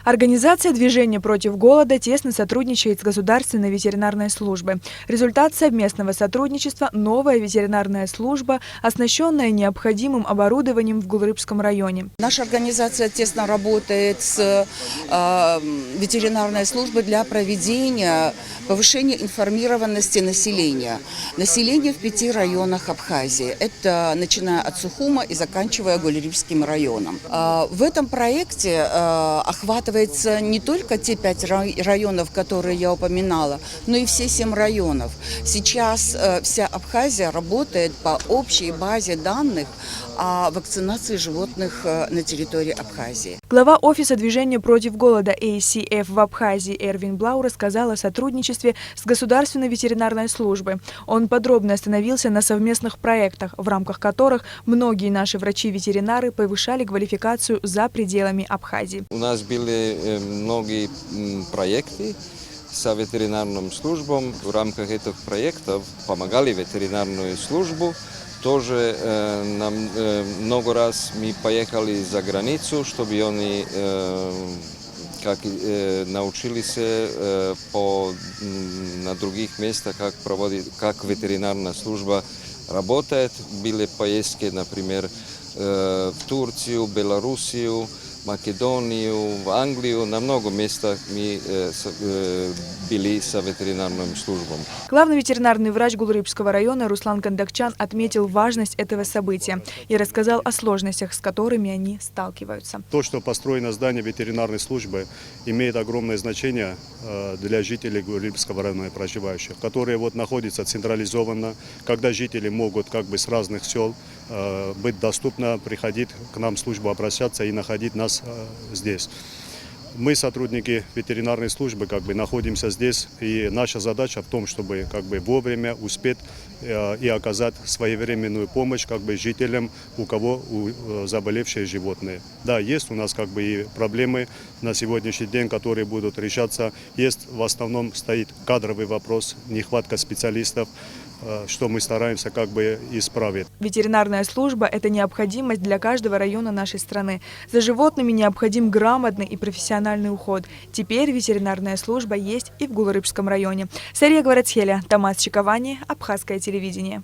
Организация движения против голода тесно сотрудничает с Государственной ветеринарной службой. Результат совместного сотрудничества – новая ветеринарная служба, оснащенная необходимым оборудованием в Гулрыбском районе. Наша организация тесно работает с ветеринарной службой для проведения повышения информированности населения. Население в 5 районах Абхазии. Это начиная от Сухума и заканчивая Гулрыбским районом. В этом проекте охватывается не только те 5 районов, которые я упоминала, но и все 7 районов. Сейчас вся Абхазия работает по общей базе данных о вакцинации животных на территории Абхазии. Глава офиса движения против голода ACF в Абхазии Эрвин Блау рассказал о сотрудничестве с Государственной ветеринарной службой. Он подробно остановился на совместных проектах, в рамках которых многие наши врачи-ветеринары повышали квалификацию за пределами Абхазии. У нас были многие проекты с ветеринарной службой. В рамках этих проектов помогали ветеринарную службу. Тоже нам много раз мы поехали за границу, чтобы они научились на других местах, как ветеринарная служба работает. Были поездки, например, в Турцию, Белоруссию, Македонию, в Англию. На много местах мы были с ветеринарной службой. Главный ветеринарный врач Гулрыбского района Руслан Кандакчан отметил важность этого события и рассказал о сложностях, с которыми они сталкиваются. То, что построено здание ветеринарной службы, имеет огромное значение для жителей Гулрыбского района проживающих, которые находятся централизованно, когда жители могут с разных сел быть доступно, приходить к нам в службу, обращаться и находить нас здесь. Мы, сотрудники ветеринарной службы, находимся здесь, и наша задача в том, чтобы вовремя успеть и оказать своевременную помощь жителям, у кого заболевшие животные. Да, есть у нас и проблемы на сегодняшний день, которые будут решаться. Есть, в основном стоит кадровый вопрос, нехватка специалистов, что мы стараемся исправить. Ветеринарная служба – это необходимость для каждого района нашей страны. За животными необходим грамотный и профессиональный уход. Теперь ветеринарная служба есть и в Гулрыбском районе. Сария Гварацхеля, Томас Чиковани, Абхазское телевидение.